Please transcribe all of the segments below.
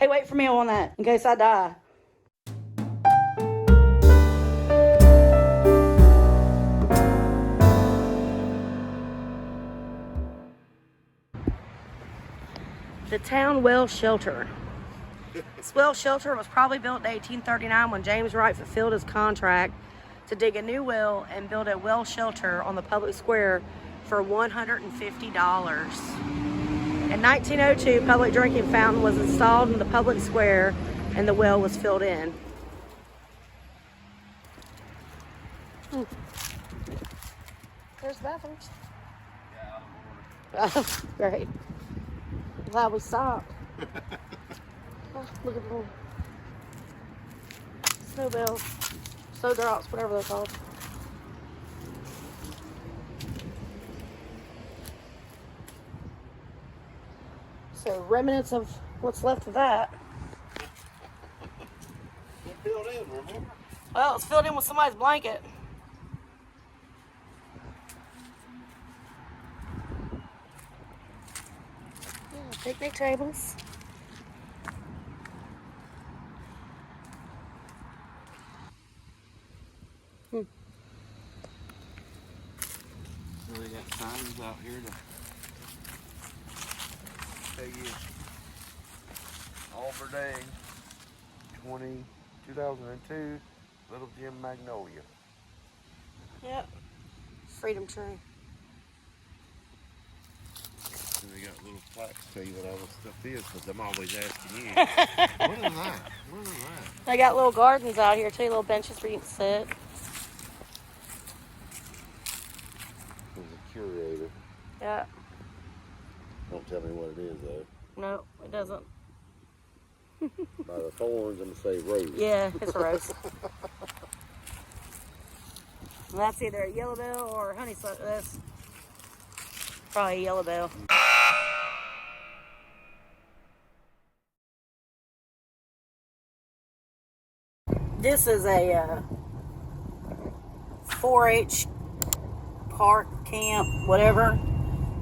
Hey, wait for me on that in case I die. The town well shelter. This well shelter was probably built in 1839 when James Wright fulfilled his contract to dig a new well and build a well shelter on the public square for $150. In 1902, public drinking fountain was installed in the public square and the well was filled in. There's bathrooms. Oh, great. Glad we stopped. Oh, look at them. Snowbells. Snowdrops, whatever they're called. So remnants of what's left of that. It filled in, remember? Well, it's filled in with somebody's blanket. Yeah, picnic tables. So they got signs out here to tell you Arbor Day 2002, Little Jim Magnolia. Yep. Freedom tree. And they got little plaques to tell you what all this stuff is, because I'm always asking you, what is that? What is that? They got little gardens out here too, little benches where you can sit. There's a curator. Yeah. Don't tell me what it is, though. No, it doesn't. By the thorns, I'm going to say rose. Yeah, it's a rose. Well, that's either a yellow bell or a honeysuckle. That's probably a yellow bell. This is a 4-H park, camp, whatever.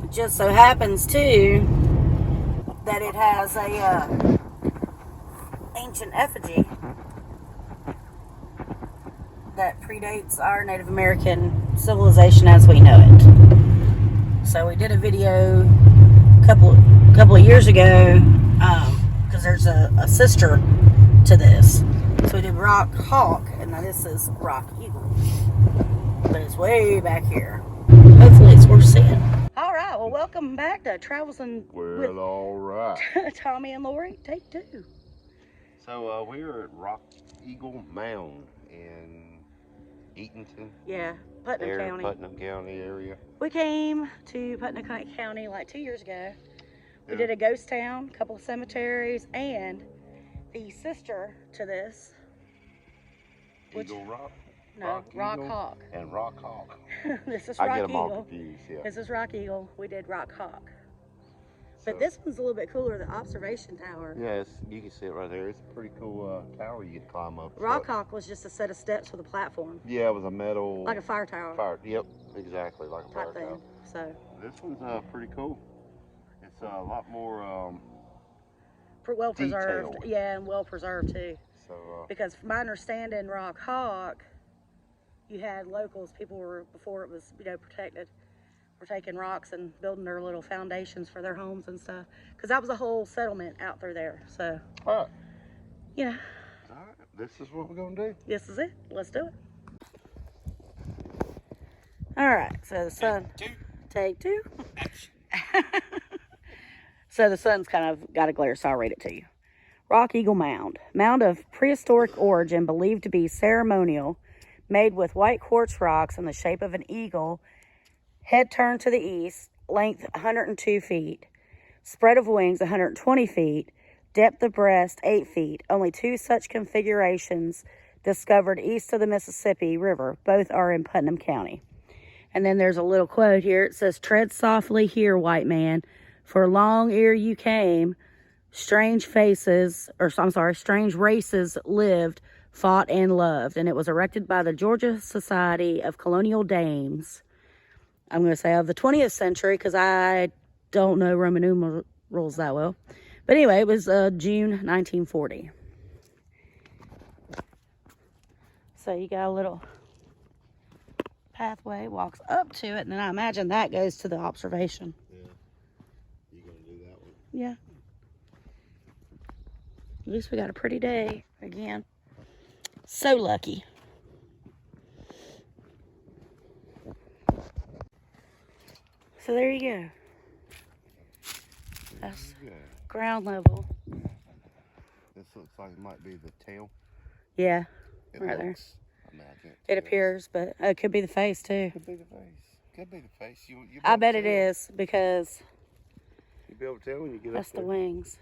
It just so happens too that it has a ancient effigy that predates our Native American civilization as we know it. So we did a video a couple of years ago because there's a sister to this. So we did Rock Hawk, and now this is Rock Eagle. But it's way back here. Hopefully it's worth seeing. All right, well, welcome back to Travels with All right. Tommy and Lori, take 2. So we're at Rock Eagle Mound in Eatonton. Yeah, Putnam County. Putnam County area. We came to Putnam County like 2 years ago. We did a ghost town, a couple of cemeteries, and the sister to this. Eagle Rock? No, Rock Eagle Hawk. And Rock Hawk. This is I Rock get them all Eagle. confused, yeah. This is Rock Eagle. We did Rock Hawk. So, But this one's a little bit cooler, the observation tower. yeah, you can see it right there. It's a pretty cool tower you can climb up. Rock Hawk was just a set of steps with a platform. Yeah, it was a metal. Like a fire tower. Yep, exactly, like a fire Type thing. tower. So. This one's pretty cool. It's a lot more Well preserved. detailed. Yeah, and well preserved too. So, because from my understanding, Rock Hawk, you had locals, people were, before it was, protected, were taking rocks and building their little foundations for their homes and stuff. Because that was a whole settlement out through there. So, all right. yeah. All right, this is what we're going to do. This is it. Let's do it. All right, so the sun. Take 2. So the sun's kind of got a glare, so I'll read it to you. Rock Eagle Mound. Mound of prehistoric origin, believed to be ceremonial, made with white quartz rocks in the shape of an eagle, head turned to the east, length 102 feet, spread of wings 120 feet, depth of breast 8 feet. Only 2 such configurations discovered east of the Mississippi River. Both are in Putnam County. And then there's a little quote here. It says, "Tread softly here, white man, for long ere you came, strange races lived, fought, and loved." And it was erected by the Georgia Society of Colonial Dames. I'm going to say of the 20th century, because I don't know Roman numerals that well. But anyway, it was June 1940. So you got a little pathway, walks up to it, and then I imagine that goes to the observation. Yeah. You gonna do that one? Yeah. At least we got a pretty day again. So lucky. So there you go. That's ground level. This looks like it might be the tail. Yeah, It right there. looks, I mean, I can't It tell. appears, but it could be the face too. Could be the face. Could be the face. You I bet it is because You'll be able to tell when you get that's up the there. wings.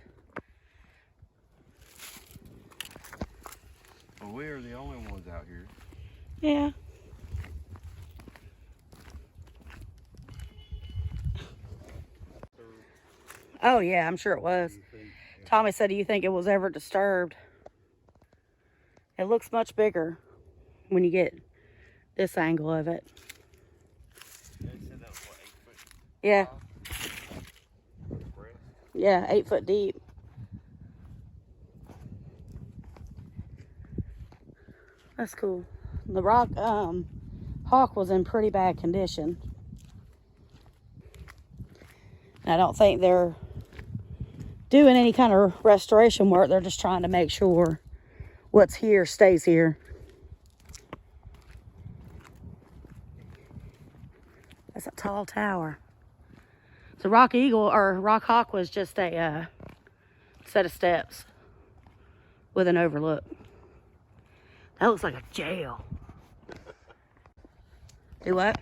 Well, we are the only ones out here. Yeah. Oh yeah, I'm sure it was. Tommy said, do you think it was ever disturbed? It looks much bigger when you get this angle of it. They said that was what, 8 foot Yeah, breast? yeah, 8 foot deep. That's cool. The rock hawk was in pretty bad condition. I don't think they're doing any kind of restoration work. They're just trying to make sure what's here stays here. That's a tall tower. The rock eagle or rock hawk was just a set of steps with an overlook. That looks like a jail. Do what?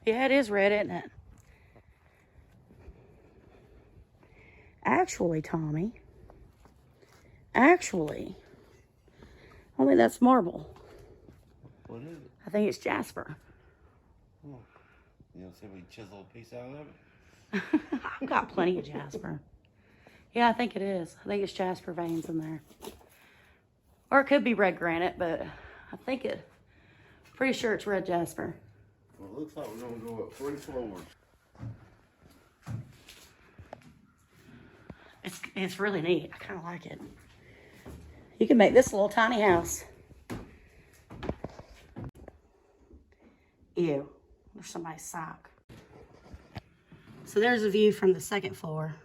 Yeah, it is red, isn't it? Actually, Tommy. Actually. I think that's marble. What is it? I think it's jasper. Oh. You know, see if we chisel a piece out of it? I've got plenty of jasper. Yeah, I think it is. I think it's jasper veins in there. Or it could be red granite, but I think pretty sure it's red jasper. Well, it looks like we're going to go up 3 floors. It's really neat. I kind of like it. You can make this little tiny house. Ew, there's somebody's sock. So there's a view from the 2nd floor.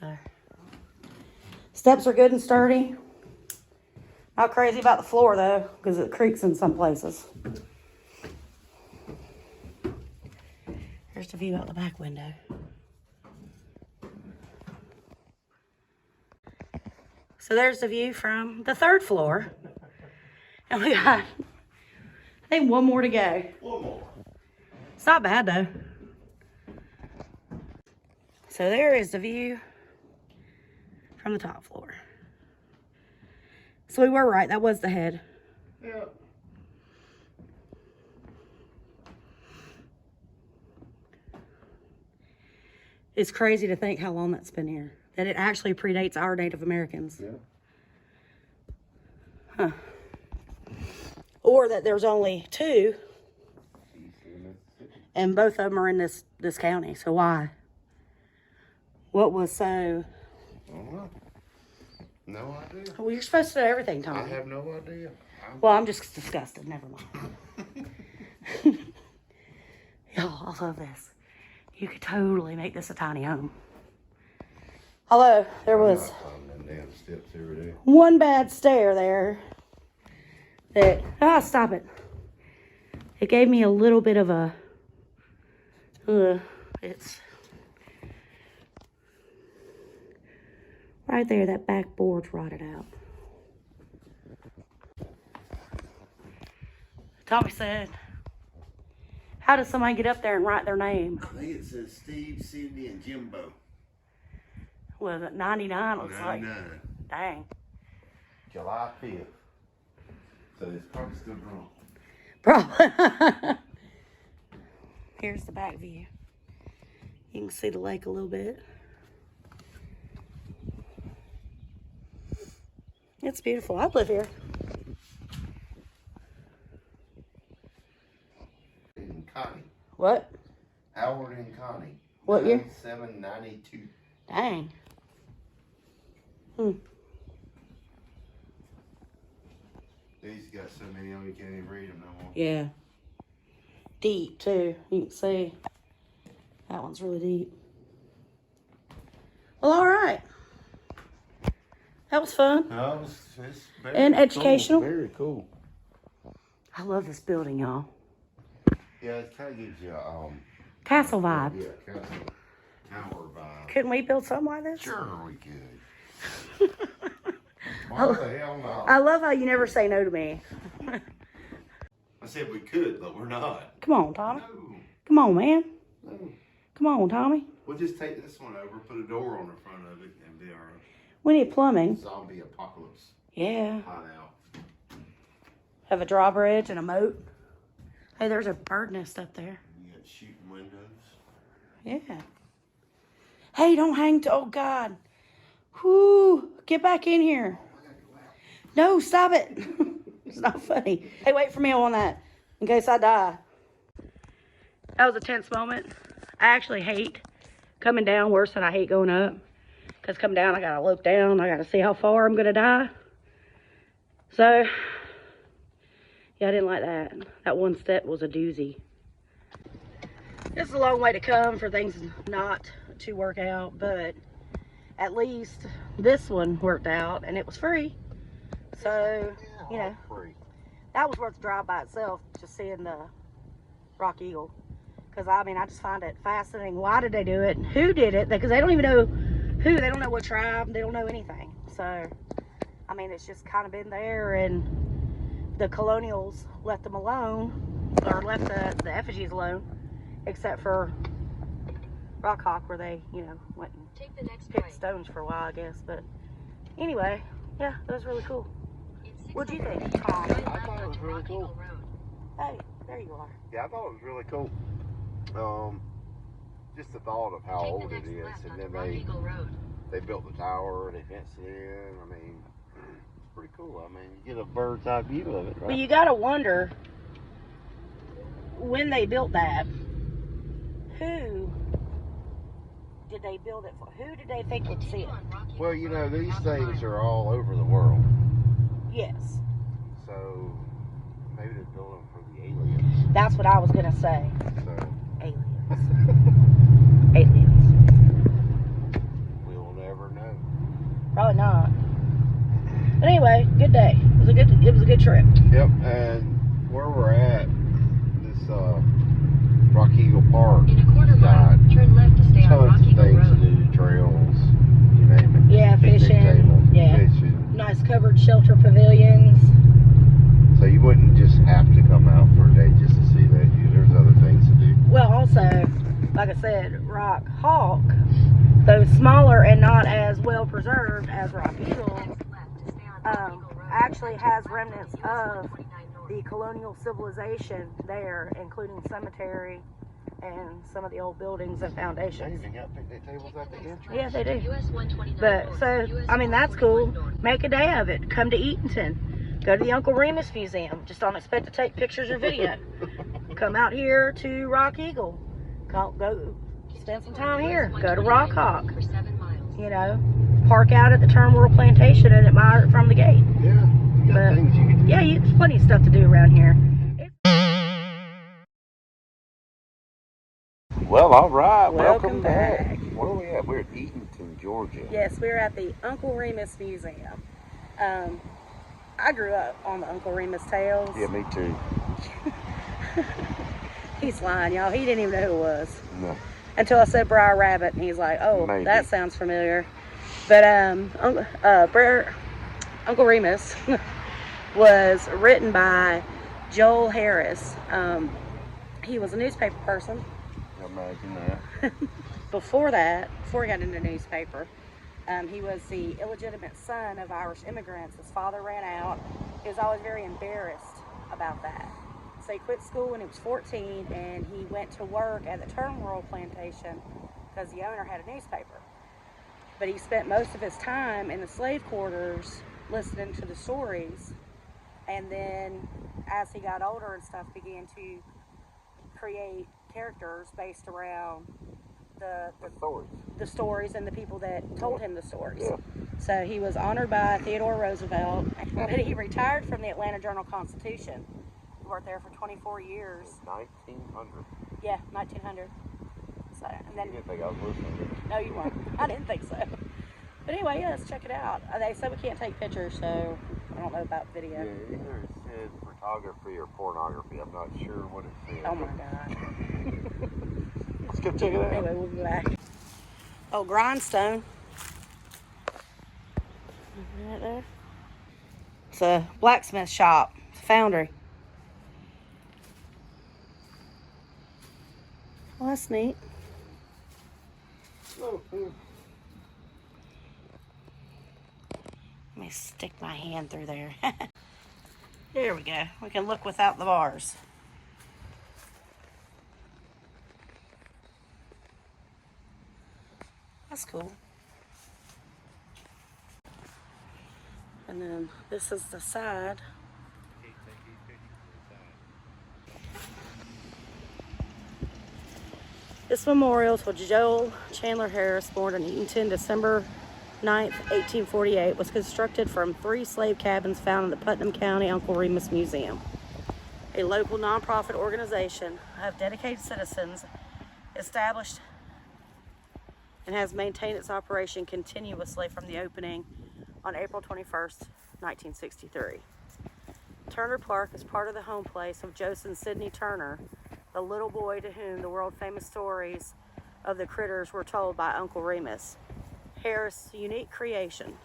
So, steps are good and sturdy. Not crazy about the floor though, because it creaks in some places. Here's the view out the back window. So there's the view from the 3rd floor. And we got, I think, one more to go. One more. It's not bad though. So there is the view from the top floor. So we were right, that was the head. Yeah. It's crazy to think how long that's been here. That it actually predates our Native Americans. Yeah. Huh. Or that there's only 2, and both of them are in this county. So why? What was so? I don't know. No idea. Well, you're supposed to know everything, Tommy. I have no idea. Well, I'm just disgusted. Never mind. Y'all, I love this. You could totally make this a tiny home. Hello, there was I'm down steps every day. one bad stare there that, stop it. It gave me a little bit of a, it's right there, that backboard's rotted out. Tommy said, how does somebody get up there and write their name? I think it says Steve, Cindy, and Jimbo. Was it 99? Looks like. 99. Dang. July 5th. So it's probably still drunk. Probably. Here's the back view. You can see the lake a little bit. It's beautiful. I'd live here. And Connie. What? Howard and Connie. What year? 9792. Dang. These got so many of them you can't even read them no more. Yeah. Deep, too. You can see. That one's really deep. Well, all right. That was fun. No, it's very And educational. Cool. Very cool. I love this building, y'all. Yeah, it kind of gives you Castle vibe. Yeah, castle tower vibe. Couldn't we build something like this? Sure we could. Why the hell not? I love how you never say no to me. I said we could, but we're not. Come on, Tommy. No. Come on, man. No. Come on, Tommy. We'll just take this one over, put a door on the front of it, and be our We need plumbing. zombie apocalypse Yeah. hideout. Have a drawbridge and a moat. Hey, there's a bird nest up there. You got shooting windows. Yeah. Hey, don't hang to. Oh, God. Whoo. Get back in here. No, stop it. It's not funny. Hey, wait for me on that in case I die. That was a tense moment. I actually hate coming down worse than I hate going up. Because coming down, I got to look down. I got to see how far I'm going to die. So, yeah, I didn't like that. That one step was a doozy. It's a long way to come for things not to work out, but at least this one worked out and it was free. So, you know, that was worth the drive by itself, just seeing the Rock Eagle. Because, I mean, I just find it fascinating. Why did they do it? Who did it? Because they don't even know who. They don't know what tribe. They don't know anything. So, I mean, it's just kind of been there, and the colonials left them alone, or left the effigies alone, except for Rock Hawk, where they, you know, went and picked stones for a while, I guess. But anyway, yeah, that was really cool. What'd you think, Tom? I thought it was really cool. Hey, there you are. Yeah, I thought it was really cool. Just the thought of how old it is, and then they built the tower, they fenced it in. I mean, it's pretty cool. I mean, you get a bird's eye view of it, right? But you gotta wonder, when they built that, who did they build it for? Who did they think would see it? Well, you know, these things are all over the world. Yes. So maybe they're building them for the aliens. That's what I was gonna say. So Aliens. Aliens. we'll never know. Probably not. But anyway, good day. It was a good trip. Yep, and where we're at, this Rock Eagle Park, In a quarter mile, turn left to stay on Rock tons of Eagle things to Road. do, trails, you name it. Yeah, Picnic fishing. tables, Yeah. fishing. Nice covered shelter pavilions. So you wouldn't just have to come out for a day just to see that view. There's other things to do. Well, also, like I said, Rock Hawk, though smaller and not as well preserved as Rock Eagle, actually has remnants of the colonial civilization there, including cemetery and some of the old buildings and They foundations. even got picnic tables at the entrance. Yeah, they do. US 129 But, so, I mean, that's cool. Make a day of it. Come to Eatonton. Go to the Uncle Remus Museum. Just don't expect to take pictures or video. Come out here to Rock Eagle. Go spend some time here. Go to Rock Hawk. for 7 miles. You know, park out at the Terminal Plantation and admire it from the gate. Yeah, you got But, things you can do. yeah, there's plenty of stuff to do around here. Well, all right. Welcome back. Where are we at? We're at Eatonton, Georgia. Yes, we're at the Uncle Remus Museum. I grew up on the Uncle Remus tales. Yeah, me too. He's lying, y'all. He didn't even know who it was. No. Until I said Briar Rabbit, and he's like, oh, Maybe. that sounds familiar. But Uncle Remus was written by Joel Harris. He was a newspaper person. Imagine that. Before he got into newspaper, he was the illegitimate son of Irish immigrants. His father ran out. He was always very embarrassed about that. So he quit school when he was 14, and he went to work at the Terminal Plantation because the owner had a newspaper. But he spent most of his time in the slave quarters listening to the stories. And then as he got older and stuff, began to create characters based around the stories and the people that told him the stories. Yeah. So he was honored by Theodore Roosevelt, but he retired from the Atlanta Journal-Constitution. He worked there for 24 years. 1900. Yeah, 1900. So, and then You didn't think I was listening. no, you weren't. I didn't think so. But anyway, yeah, let's check it out. They said we can't take pictures, so I don't know about video. Yeah, either it said photography or pornography. I'm not sure what it said. Oh my God. Let's go check it out. Anyway, we'll be back. Oh, grindstone. Right there. It's a blacksmith shop. It's a foundry. Well, that's neat. Oh, yeah. Let me stick my hand through there. There we go. We can look without the bars. That's cool. And then this is the side. This memorial to Joel Chandler Harris, born in Eatonton, December 9th, 1848, was constructed from 3 slave cabins found in the Putnam County Uncle Remus Museum. A local nonprofit organization of dedicated citizens established and has maintained its operation continuously from the opening on April 21st, 1963. Turner Park is part of the home place of Joseph and Sidney Turner, the little boy to whom the world-famous stories of the critters were told by Uncle Remus. Harris' unique creation.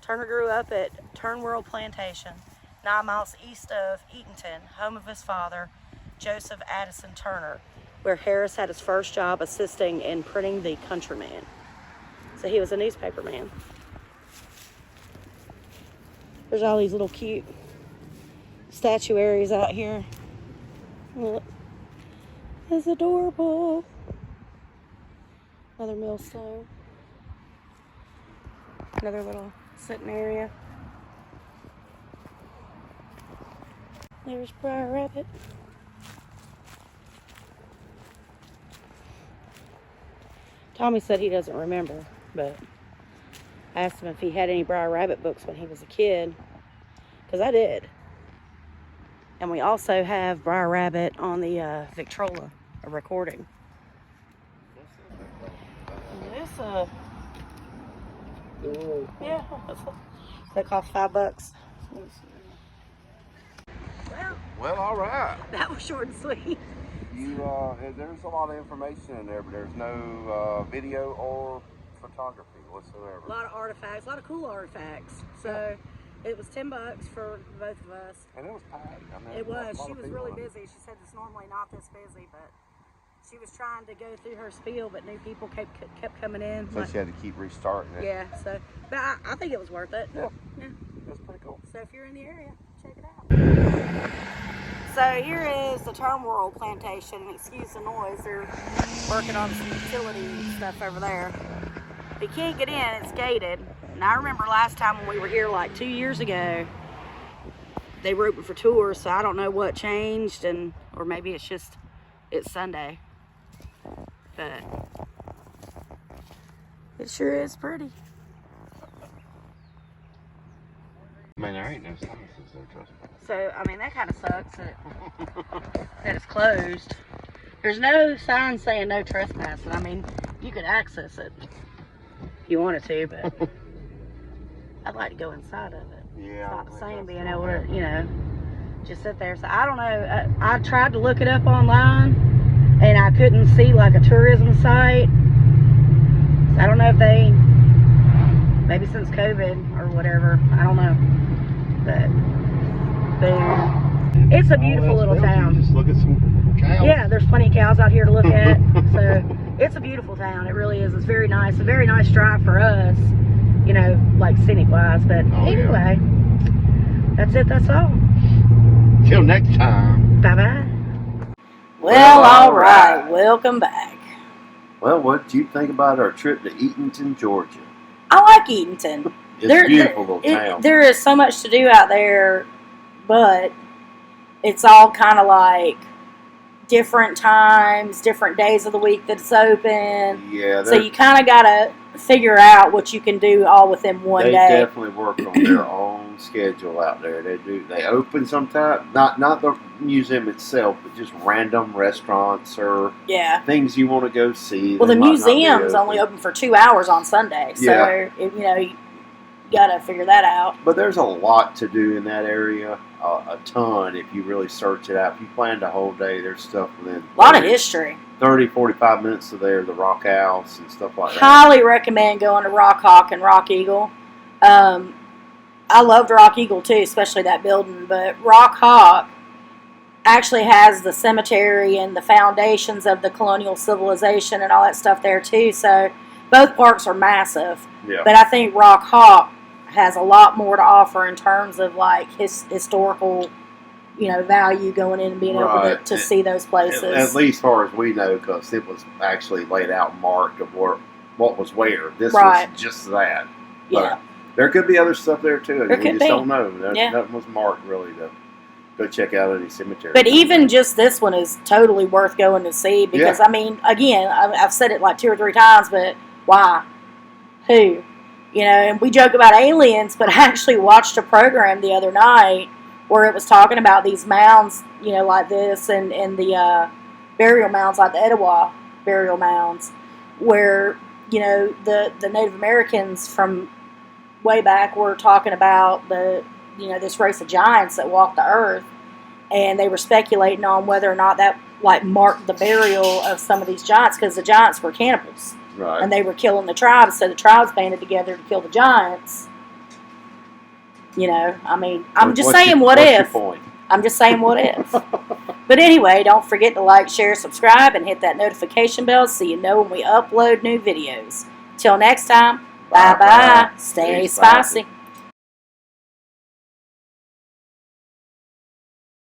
Turner grew up at Turnworld Plantation, 9 miles east of Eatonton, home of his father, Joseph Addison Turner, where Harris had his first job assisting in printing the Countryman. So he was a newspaper man. There's all these little cute statuaries out here. Look. It's adorable. Another millstone. Another little sitting area. There's Briar Rabbit. Tommy said he doesn't remember, but I asked him if he had any Briar Rabbit books when he was a kid, because I did. And we also have Briar Rabbit on the Victrola, a recording. This, yeah, that cost $5. Well, all right. That was short and sweet. There's a lot of information in there, but there's no video or photography whatsoever. A lot of artifacts, a lot of cool artifacts. So it was $10 for both of us. And it was packed. I mean, It was. a lot She of was people really in it. busy. She said it's normally not this busy, but she was trying to go through her spiel, but new people kept coming in. So she had to keep restarting it. Yeah, so, but I think it was worth it. Yeah. Yeah. That's pretty cool. So if you're in the area, check it out. So here is the Turnworld Plantation. Excuse the noise. They're working on some utility stuff over there. You can't get in. It's gated. And I remember last time when we were here like 2 years ago, they were open for tours. So I don't know what changed, or maybe it's Sunday. But it sure is pretty. I mean, there ain't no signs there, trust me. So, I mean, that kind of sucks that it's closed. There's no sign saying no trespassing. I mean, you could access it if you wanted to, but I'd like to go inside of it. Yeah. It's not the same being able to, just sit there. So, I don't know. I tried to look it up online, and I couldn't see, like, a tourism site. So, I don't know if maybe since COVID or whatever, I don't know. But it's a beautiful little town. Just look at some cows. Yeah, there's plenty of cows out here to look at. So it's a beautiful town. It really is. It's very nice. A very nice drive for us, like scenic wise. But anyway, that's it. That's all. Till next time. Bye bye. Well, all right. Welcome back. Well, what did you think about our trip to Eatonton, Georgia? I like Eatonton. It's a beautiful little town. There is so much to do out there, but it's all kind of like different times, different days of the week that it's open. Yeah, So you kind of got to figure out what you can do all within one they day. definitely work on their own schedule out there. They do. They open sometimes, not the museum itself, but just random restaurants or Yeah. things you want to go see. Well, They the might not be museum's only open for 2 hours on Sunday, so Yeah. you got to figure that out. But there's a lot to do in that area, a ton if you really search it out. If you planned a whole day, there's stuff within A lot of history. 30, 45 minutes to there, the Rock House and stuff like that. Highly recommend going to Rock Hawk and Rock Eagle. I loved Rock Eagle too, especially that building, but Rock Hawk actually has the cemetery and the foundations of the colonial civilization and all that stuff there too, so both parks are massive. Yeah. But I think Rock Hawk has a lot more to offer in terms of like historical, value going in and being able to see those places. At least as far as we know, because it was actually laid out marked of what was where. This was just that. But Yeah. there could be other stuff there too, and There we could just be. don't know. Yeah. Nothing was marked really to go check out any cemetery. But even just this one is totally worth going to see because, I mean, again, I've said it like 2 or 3 times, but why? Who? And we joke about aliens, but I actually watched a program the other night where it was talking about these mounds, like this, and the burial mounds, like the Etowah burial mounds, where, the Native Americans from way back were talking about this race of giants that walked the earth, and they were speculating on whether or not that marked the burial of some of these giants, because the giants were cannibals. Right. And they were killing the tribes, so the tribes banded together to kill the giants. I mean, I'm just saying what if. I'm just saying what if. But anyway, don't forget to like, share, subscribe, and hit that notification bell so you know when we upload new videos. Till next time, bye-bye. Stay spicy.